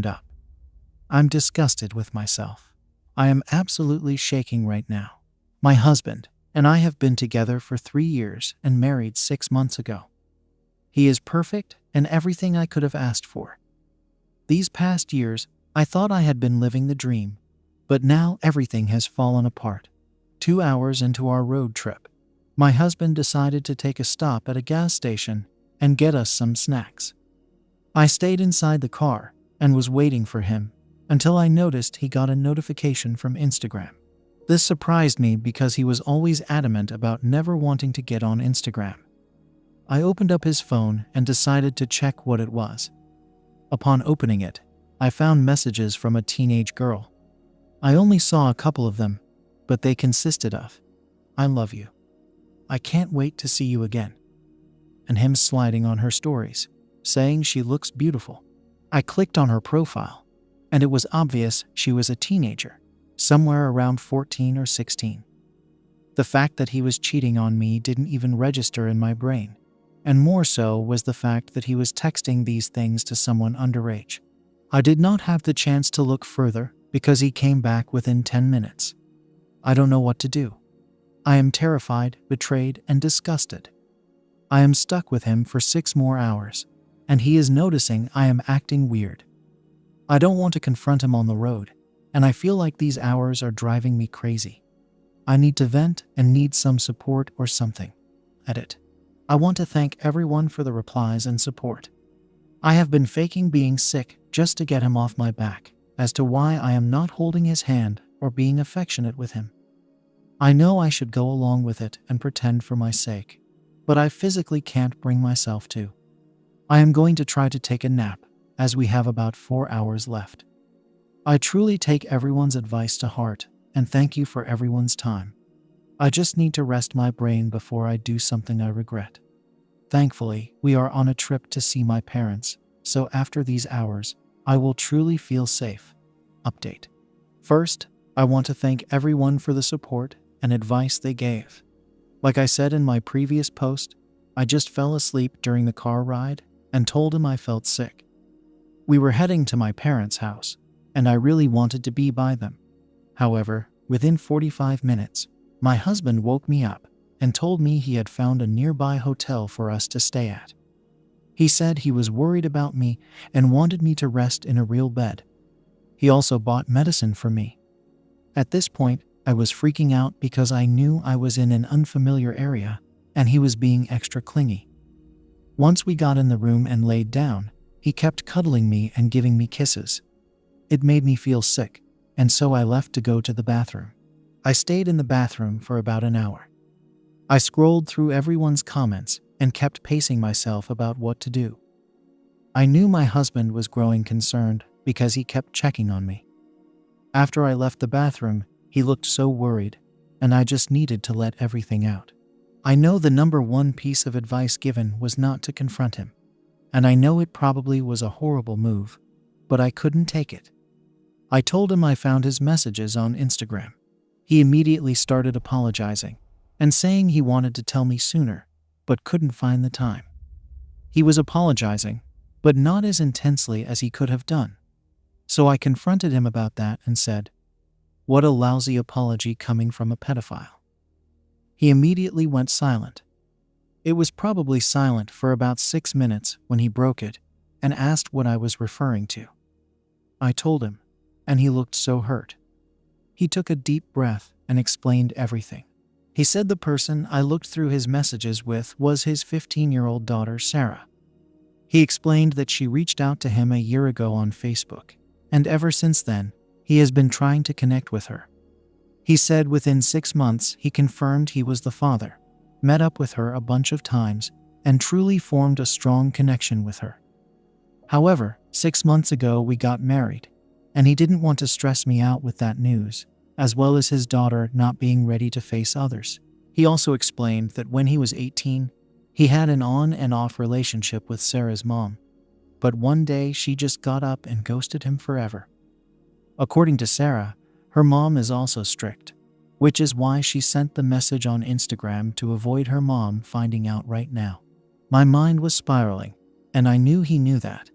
up. I'm disgusted with myself. I am absolutely shaking right now. My husband and I have been together for 3 years and married 6 months ago. He is perfect and everything I could have asked for. These past years, I thought I had been living the dream, but now everything has fallen apart. 2 hours into our road trip, my husband decided to take a stop at a gas station and get us some snacks. I stayed inside the car and was waiting for him until I noticed he got a notification from Instagram. This surprised me because he was always adamant about never wanting to get on Instagram. I opened up his phone and decided to check what it was. Upon opening it, I found messages from a teenage girl. I only saw a couple of them, but they consisted of, "I love you. I can't wait to see you again," and him sliding on her stories, saying she looks beautiful. I clicked on her profile, and it was obvious she was a teenager, somewhere around 14 or 16. The fact that he was cheating on me didn't even register in my brain, and more so was the fact that he was texting these things to someone underage. I did not have the chance to look further because he came back within 10 minutes. I don't know what to do. I am terrified, betrayed, and disgusted. I am stuck with him for 6 more hours, and he is noticing I am acting weird. I don't want to confront him on the road, and I feel like these hours are driving me crazy. I need to vent and need some support or something. Edit. I want to thank everyone for the replies and support. I have been faking being sick just to get him off my back as to why I am not holding his hand or being affectionate with him. I know I should go along with it and pretend for my sake, but I physically can't bring myself to. I am going to try to take a nap, as we have about 4 hours left. I truly take everyone's advice to heart, and thank you for everyone's time. I just need to rest my brain before I do something I regret. Thankfully, we are on a trip to see my parents, so after these hours, I will truly feel safe. Update. First, I want to thank everyone for the support and advice they gave. Like I said in my previous post, I just fell asleep during the car ride and told him I felt sick. We were heading to my parents' house, and I really wanted to be by them. However, within 45 minutes, my husband woke me up and told me he had found a nearby hotel for us to stay at. He said he was worried about me and wanted me to rest in a real bed. He also bought medicine for me. At this point, I was freaking out because I knew I was in an unfamiliar area and he was being extra clingy. Once we got in the room and laid down, he kept cuddling me and giving me kisses. It made me feel sick, and so I left to go to the bathroom. I stayed in the bathroom for about an hour. I scrolled through everyone's comments and kept pacing myself about what to do. I knew my husband was growing concerned because he kept checking on me. After I left the bathroom, he looked so worried, and I just needed to let everything out. I know the number one piece of advice given was not to confront him, and I know it probably was a horrible move, but I couldn't take it. I told him I found his messages on Instagram. He immediately started apologizing and saying he wanted to tell me sooner, but couldn't find the time. He was apologizing, but not as intensely as he could have done. So I confronted him about that and said, "What a lousy apology coming from a pedophile." He immediately went silent. It was probably silent for about 6 minutes when he broke it and asked what I was referring to. I told him, and he looked so hurt. He took a deep breath and explained everything. He said the person I looked through his messages with was his 15-year-old daughter, Sarah. He explained that she reached out to him a year ago on Facebook, and ever since then, he has been trying to connect with her. He said within 6 months he confirmed he was the father, met up with her a bunch of times, and truly formed a strong connection with her. However, 6 months ago we got married, and he didn't want to stress me out with that news, as well as his daughter not being ready to face others. He also explained that when he was 18, he had an on and off relationship with Sarah's mom, but one day she just got up and ghosted him forever. According to Sarah, her mom is also strict, which is why she sent the message on Instagram to avoid her mom finding out right now. My mind was spiraling, and I knew he knew that.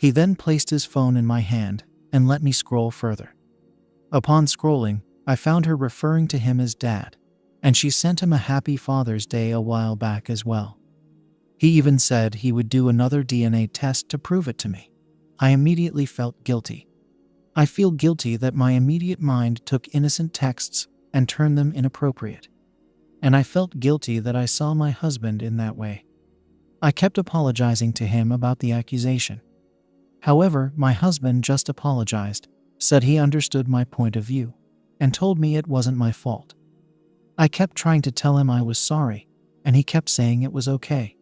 He then placed his phone in my hand and let me scroll further. Upon scrolling, I found her referring to him as Dad, and she sent him a happy Father's Day a while back as well. He even said he would do another DNA test to prove it to me. I immediately felt guilty. I feel guilty that my immediate mind took innocent texts and turned them inappropriate. And I felt guilty that I saw my husband in that way. I kept apologizing to him about the accusation. However, my husband just apologized, said he understood my point of view, and told me it wasn't my fault. I kept trying to tell him I was sorry, and he kept saying it was okay.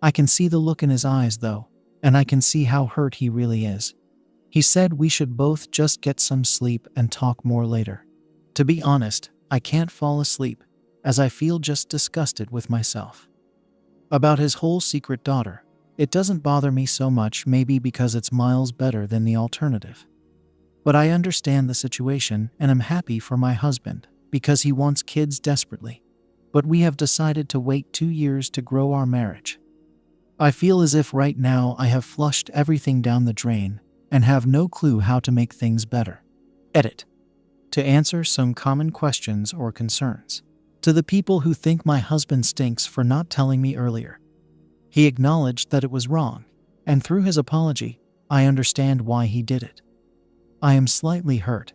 I can see the look in his eyes though, and I can see how hurt he really is. He said we should both just get some sleep and talk more later. To be honest, I can't fall asleep, as I feel just disgusted with myself. About his whole secret daughter, it doesn't bother me so much, maybe because it's miles better than the alternative. But I understand the situation and am happy for my husband, because he wants kids desperately. But we have decided to wait 2 years to grow our marriage. I feel as if right now I have flushed everything down the drain and have no clue how to make things better. Edit. To answer some common questions or concerns. To the people who think my husband stinks for not telling me earlier. He acknowledged that it was wrong, and through his apology, I understand why he did it. I am slightly hurt.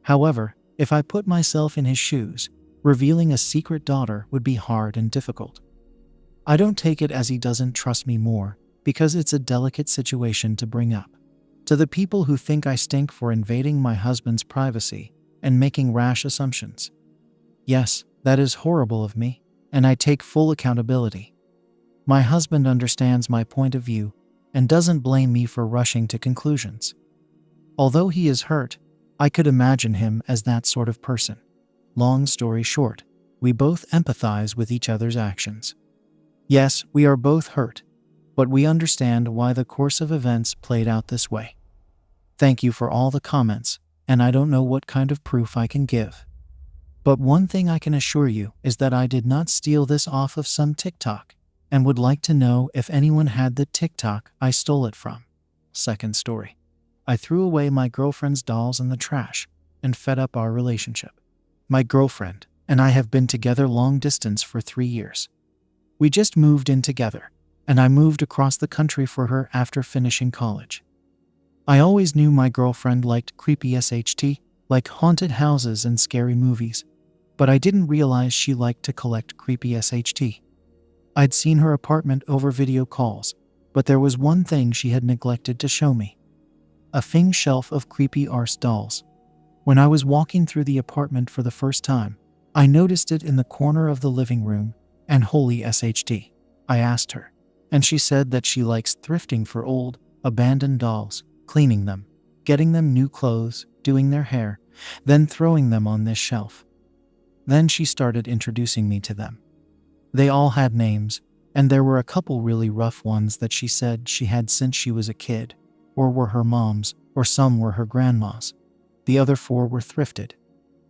However, if I put myself in his shoes, revealing a secret daughter would be hard and difficult. I don't take it as he doesn't trust me more, because it's a delicate situation to bring up. To the people who think I stink for invading my husband's privacy and making rash assumptions. Yes, that is horrible of me, and I take full accountability. My husband understands my point of view and doesn't blame me for rushing to conclusions. Although he is hurt, I could imagine him as that sort of person. Long story short, we both empathize with each other's actions. Yes, we are both hurt, but we understand why the course of events played out this way. Thank you for all the comments, and I don't know what kind of proof I can give. But one thing I can assure you is that I did not steal this off of some TikTok, and would like to know if anyone had the TikTok I stole it from. Second story. I threw away my girlfriend's dolls in the trash and fed up our relationship. My girlfriend and I have been together long distance for 3 years. We just moved in together, and I moved across the country for her after finishing college. I always knew my girlfriend liked creepy SHT, like haunted houses and scary movies, but I didn't realize she liked to collect creepy SHT. I'd seen her apartment over video calls, but there was one thing she had neglected to show me. A Fing shelf of creepy arse dolls. When I was walking through the apartment for the first time, I noticed it in the corner of the living room, and holy SHT. I asked her, and she said that she likes thrifting for old, abandoned dolls, cleaning them, getting them new clothes, doing their hair, then throwing them on this shelf. Then she started introducing me to them. They all had names, and there were a couple really rough ones that she said she had since she was a kid, or were her mom's, or some were her grandma's. The other 4 were thrifted.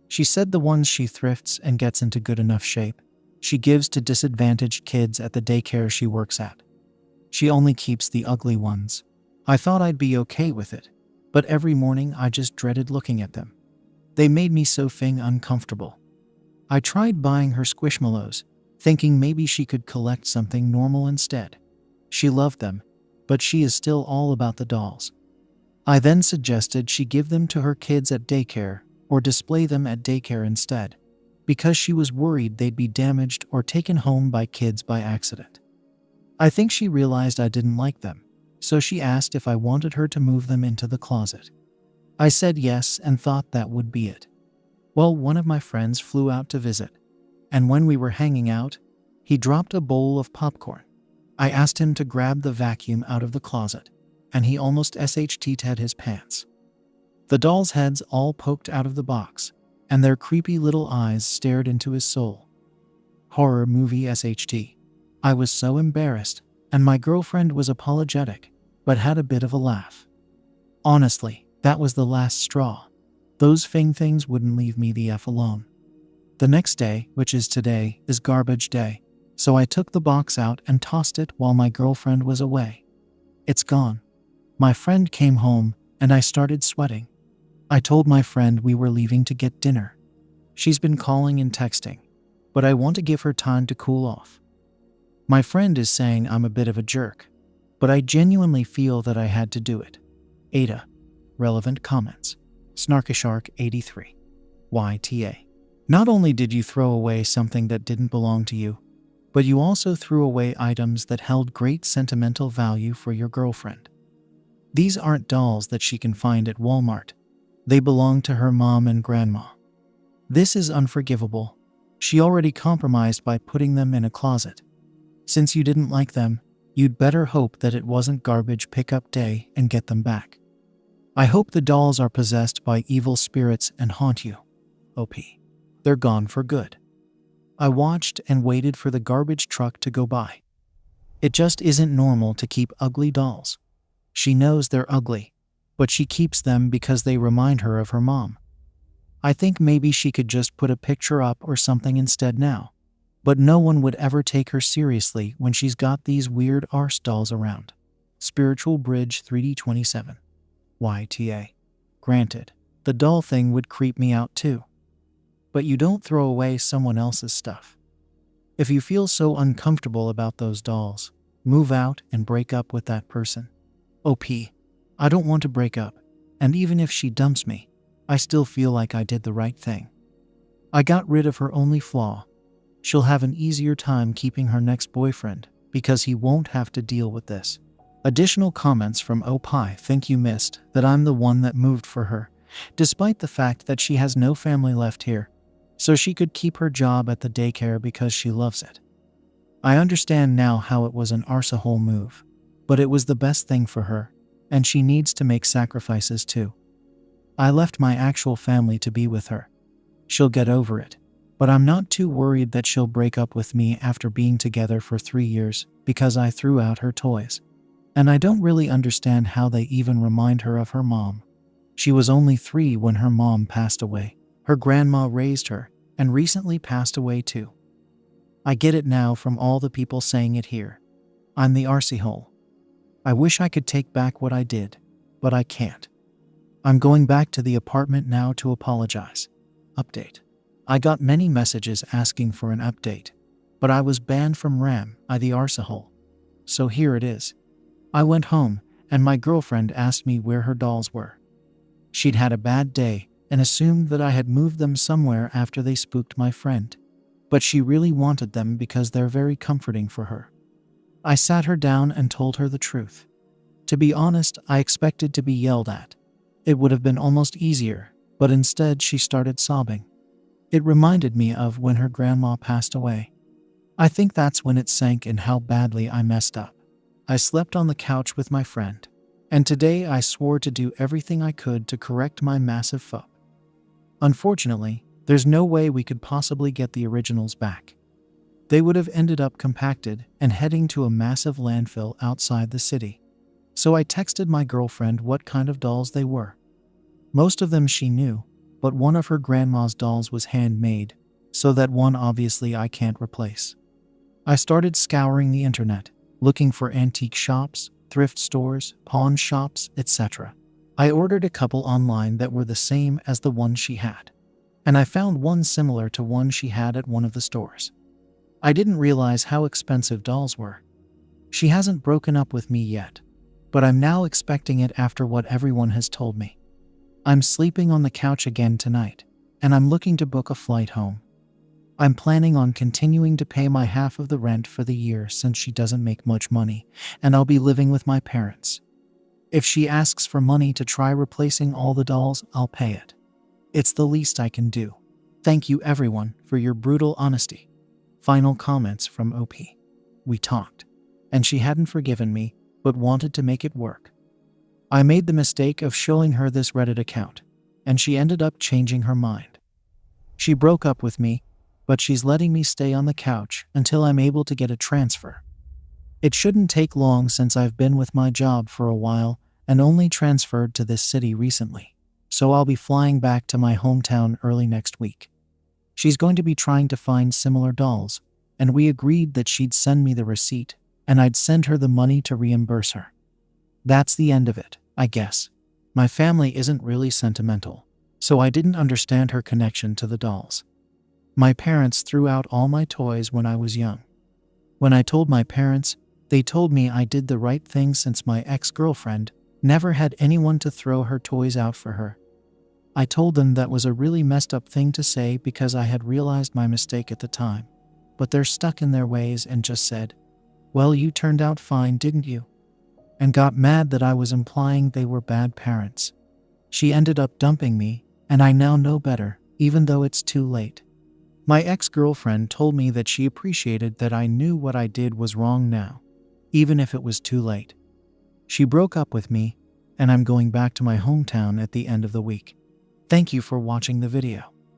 She said the ones she thrifts and gets into good enough shape, she gives to disadvantaged kids at the daycare she works at. She only keeps the ugly ones. I thought I'd be okay with it, but every morning I just dreaded looking at them. They made me so uncomfortable. I tried buying her squishmallows, thinking maybe she could collect something normal instead. She loved them, but she is still all about the dolls. I then suggested she give them to her kids at daycare or display them at daycare instead, because she was worried they'd be damaged or taken home by kids by accident. I think she realized I didn't like them, so she asked if I wanted her to move them into the closet. I said yes and thought that would be it. Well, one of my friends flew out to visit, and when we were hanging out, he dropped a bowl of popcorn. I asked him to grab the vacuum out of the closet, and he almost SHT'd his pants. The dolls' heads all poked out of the box, and their creepy little eyes stared into his soul. Horror movie SHT. I was so embarrassed, and my girlfriend was apologetic, but had a bit of a laugh. Honestly, that was the last straw. Those Fing things wouldn't leave me the F alone. The next day, which is today, is garbage day, so I took the box out and tossed it while my girlfriend was away. It's gone. My friend came home and I started sweating. I told my friend we were leaving to get dinner. She's been calling and texting, but I want to give her time to cool off. My friend is saying I'm a bit of a jerk, but I genuinely feel that I had to do it. AITA. Relevant comments. Snarkyshark83. YTA. Not only did you throw away something that didn't belong to you, but you also threw away items that held great sentimental value for your girlfriend. These aren't dolls that she can find at Walmart. They belong to her mom and grandma. This is unforgivable. She already compromised by putting them in a closet. Since you didn't like them, you'd better hope that it wasn't garbage pickup day and get them back. I hope the dolls are possessed by evil spirits and haunt you. OP. They're gone for good. I watched and waited for the garbage truck to go by. It just isn't normal to keep ugly dolls. She knows they're ugly, but she keeps them because they remind her of her mom. I think maybe she could just put a picture up or something instead now, but no one would ever take her seriously when she's got these weird arse dolls around. Spiritual Bridge 3D27. YTA. Granted, the doll thing would creep me out too. But you don't throw away someone else's stuff. If you feel so uncomfortable about those dolls, move out and break up with that person. OP. I don't want to break up, and even if she dumps me, I still feel like I did the right thing. I got rid of her only flaw. She'll have an easier time keeping her next boyfriend because he won't have to deal with this. Additional comments from Opie think you missed that I'm the one that moved for her, despite the fact that she has no family left here, so she could keep her job at the daycare because she loves it. I understand now how it was an arsehole move, but it was the best thing for her, and she needs to make sacrifices too. I left my actual family to be with her. She'll get over it, but I'm not too worried that she'll break up with me after being together for 3 years because I threw out her toys. And I don't really understand how they even remind her of her mom. She was only 3 when her mom passed away. Her grandma raised her and recently passed away too. I get it now from all the people saying it here. I'm the arsehole. I wish I could take back what I did, but I can't. I'm going back to the apartment now to apologize. Update. I got many messages asking for an update, but I was banned from AmITheA arsehole. So here it is. I went home, and my girlfriend asked me where her dolls were. She'd had a bad day and assumed that I had moved them somewhere after they spooked my friend, but she really wanted them because they're very comforting for her. I sat her down and told her the truth. To be honest, I expected to be yelled at. It would have been almost easier, but instead she started sobbing. It reminded me of when her grandma passed away. I think that's when it sank in how badly I messed up. I slept on the couch with my friend, and today I swore to do everything I could to correct my massive faux. Unfortunately, there's no way we could possibly get the originals back. They would have ended up compacted and heading to a massive landfill outside the city. So I texted my girlfriend what kind of dolls they were. Most of them she knew, but one of her grandma's dolls was handmade, so that one obviously I can't replace. I started scouring the internet, looking for antique shops, thrift stores, pawn shops, etc. I ordered a couple online that were the same as the one she had, and I found one similar to one she had at one of the stores. I didn't realize how expensive dolls were. She hasn't broken up with me yet, but I'm now expecting it after what everyone has told me. I'm sleeping on the couch again tonight, and I'm looking to book a flight home. I'm planning on continuing to pay my half of the rent for the year since she doesn't make much money, and I'll be living with my parents. If she asks for money to try replacing all the dolls, I'll pay it. It's the least I can do. Thank you everyone for your brutal honesty. Final comments from OP. We talked, and she hadn't forgiven me, but wanted to make it work. I made the mistake of showing her this Reddit account, and she ended up changing her mind. She broke up with me, but she's letting me stay on the couch until I'm able to get a transfer. It shouldn't take long since I've been with my job for a while and only transferred to this city recently, so I'll be flying back to my hometown early next week. She's going to be trying to find similar dolls, and we agreed that she'd send me the receipt and I'd send her the money to reimburse her. That's the end of it, I guess. My family isn't really sentimental, so I didn't understand her connection to the dolls. My parents threw out all my toys when I was young. When I told my parents, they told me I did the right thing since my ex-girlfriend never had anyone to throw her toys out for her. I told them that was a really messed up thing to say because I had realized my mistake at the time, but they're stuck in their ways and just said, "Well, you turned out fine, didn't you?" and got mad that I was implying they were bad parents. She ended up dumping me, and I now know better, even though it's too late. My ex-girlfriend told me that she appreciated that I knew what I did was wrong now, even if it was too late. She broke up with me, and I'm going back to my hometown at the end of the week. Thank you for watching the video.